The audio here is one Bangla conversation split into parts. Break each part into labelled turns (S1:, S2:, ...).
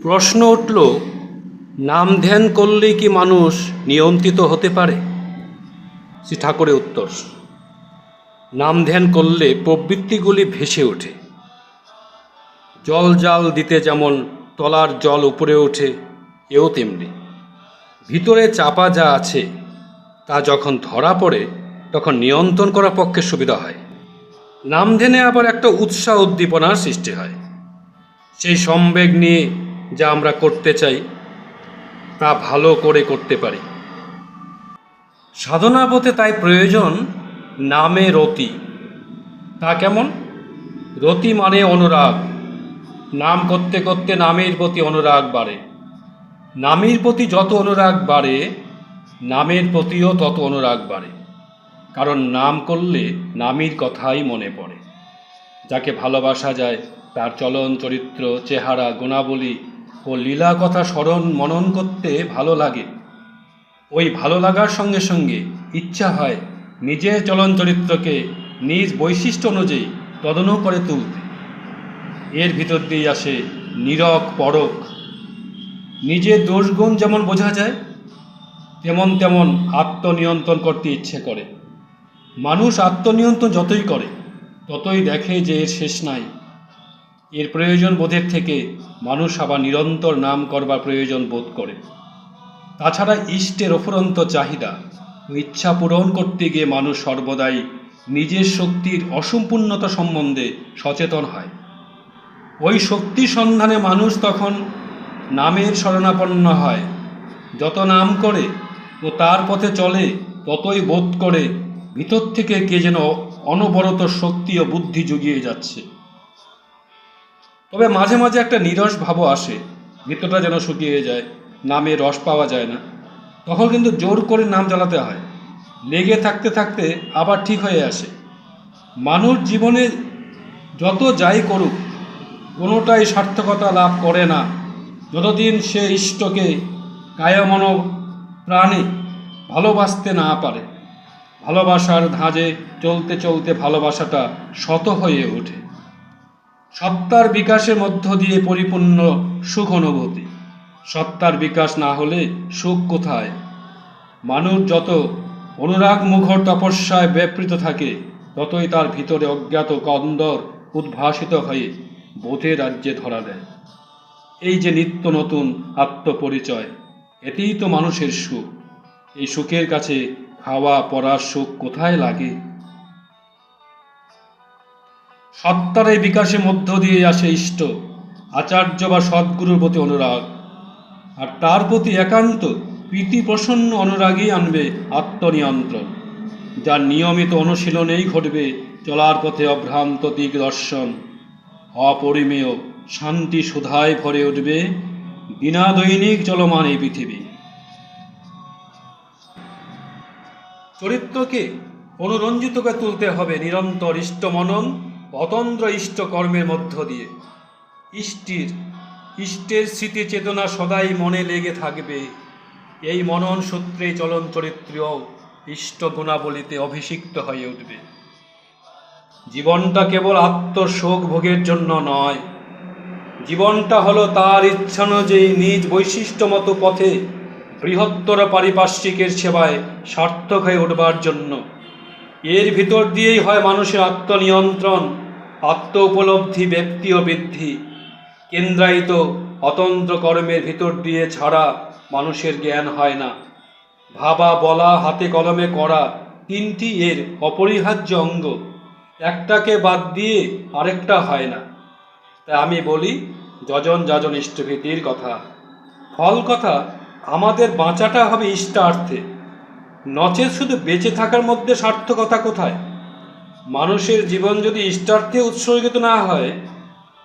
S1: প্রশ্ন উঠল, নাম ধ্যান করলে কি মানুষ নিয়ন্ত্রিত হতে পারে? শ্রী ঠাকুরের উত্তর, নাম ধ্যান করলে প্রবৃত্তিগুলি ভেসে ওঠে। জল জাল দিতে যেমন তলার জল উপরে ওঠে, এও তেমনি ভিতরে চাপা যা আছে তা যখন ধরা পড়ে তখন নিয়ন্ত্রণ করার পক্ষে সুবিধা হয়। নাম ধ্যানে আবার একটা উৎসাহ উদ্দীপনার সৃষ্টি হয়। সেই সম্বেগ নিয়ে যা আমরা করতে চাই তা ভালো করে করতে পারি। সাধনা পথে তাই প্রয়োজন নামে রতি। তা কেমন? রতি মানে অনুরাগ। নাম করতে করতে নামের প্রতি অনুরাগ বাড়ে। নামের প্রতি যত অনুরাগ বাড়ে, নামের প্রতিও তত অনুরাগ বাড়ে। কারণ নাম করলে নামের কথাই মনে পড়ে। যাকে ভালোবাসা যায় তার চলন চরিত্র, চেহারা, গুণাবলী ও লীলা কথা স্মরণ মনন করতে ভালো লাগে। ওই ভালো লাগার সঙ্গে সঙ্গে ইচ্ছা হয় নিজের চলন চরিত্রকে নিজ বৈশিষ্ট্য অনুযায়ী তদনু করে তুলতে। এর ভিতর দিয়ে আসে নীরক পরখ। নিজের দোষগুণ যেমন বোঝা যায়, তেমন আত্মনিয়ন্ত্রণ করতে ইচ্ছে করে। মানুষ আত্মনিয়ন্ত্রণ যতই করে ততই দেখে যে এর শেষ নাই। এর প্রয়োজন বোধের থেকে মানুষ আবার নিরন্তর নাম করবার প্রয়োজন বোধ করে। তাছাড়া ইষ্টের অফুরন্ত চাহিদা ও ইচ্ছা পূরণ করতে গিয়ে মানুষ সর্বদাই নিজের শক্তির অসম্পূর্ণতা সম্বন্ধে সচেতন হয়। ওই শক্তির সন্ধানে মানুষ তখন নামের শরণাপন্ন হয়। যত নাম করে ও তার পথে চলে ততই বোধ করে ভিতর থেকে কে যেন অনবরত শক্তি ও বুদ্ধি জুগিয়ে যাচ্ছে। তবে মাঝে মাঝে একটা নিরস ভাবও আসে, ভিতরটা যেন শুকিয়ে যায়, নামে রস পাওয়া যায় না। তখন কিন্তু জোর করে নাম চালাতে হয়। লেগে থাকতে থাকতে আবার ঠিক হয়ে আসে। মানুষ জীবনে যত যাই করুক কোনোটাই সার্থকতা লাভ করে না যতদিন সে ইষ্টকে কায়মন প্রাণে ভালোবাসতে না পারে। ভালোবাসার ধাঁজে চলতে চলতে ভালোবাসাটা শত হয়ে ওঠে। সত্তার বিকাশের মধ্য দিয়ে পরিপূর্ণ সুখ অনুভূতি। সত্তার বিকাশ না হলে সুখ কোথায়? মানুষ যত অনুরাগ মুখর তপস্যায় ব্যাপৃত থাকে ততই তার ভিতরে অজ্ঞাত কন্দর উদ্ভাসিত হয়ে বোধের রাজ্যে ধরা দেয়। এই যে নিত্য নতুন আত্মপরিচয়, এতেই তো মানুষের সুখ। এই সুখের কাছে খাওয়া পড়ার সুখ কোথায় লাগে? সত্তার এই বিকাশের মধ্য দিয়ে আসে ইষ্ট, আচার্য বা সদ্গুরুর প্রতি অনুরাগ। আর তার প্রতি একান্ত প্রীতি প্রসন্ন অনুরাগই আনবে আত্মনিয়ন্ত্রণ, যার নিয়মিত অনুশীলনেই ঘটবে চলার পথে অভ্রান্ত দিক দর্শন। অপরিমেয় শান্তি সুধায় ভরে উঠবে বিনা দৈনিক চলমান এই পৃথিবী। চরিত্রকে অনুরঞ্জিত করে তুলতে হবে নিরন্তর ইষ্ট মনন, অতন্দ্র ইষ্ট কর্মের মধ্য দিয়ে। ইষ্টের স্মৃতি চেতনা সদাই মনে লেগে থাকবে। এই মনন সূত্রে চলন চরিত্রও ইষ্ট গুণাবলিতে অভিষিক্ত হয়ে উঠবে। জীবনটা কেবল আত্মশোক ভোগের জন্য নয়, জীবনটা হলো তার ইচ্ছা অনুযায়ী নিজ বৈশিষ্ট্য মতো পথে বৃহত্তর পারিপার্শ্বিকের সেবায় সার্থক হয়ে উঠবার জন্য। এর ভিতর দিয়েই হয় মানুষের আত্মনিয়ন্ত্রণ, আত্ম উপলব্ধি, ব্যক্তি ও বৃদ্ধি। কেন্দ্রায়িত অতন্ত্র কর্মের ভিতর দিয়ে ছাড়া মানুষের জ্ঞান হয় না। ভাবা, বলা, হাতে কলমে করা তিনটি এর অপরিহার্য অঙ্গ। একটাকে বাদ দিয়ে আরেকটা হয় না। তাই আমি বলি যজন যাজন ইষ্টভীতির কথা। ফল কথা, আমাদের বাঁচাটা হবে ইষ্টার্থে, নচেত শুধু বেঁচে থাকার মধ্যে সার্থকতা কোথায়? মানুষের জীবন যদি ইষ্টার্থে উৎসর্গিত না হয়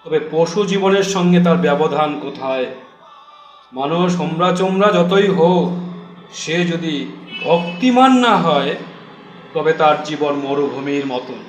S1: তবে পশু জীবনের সঙ্গে তার ব্যবধান কোথায়? মানুষ হোমরা চোমরা যতই হোক, সে যদি ভক্তিমান না হয় তবে তার জীবন মরুভূমির মতন।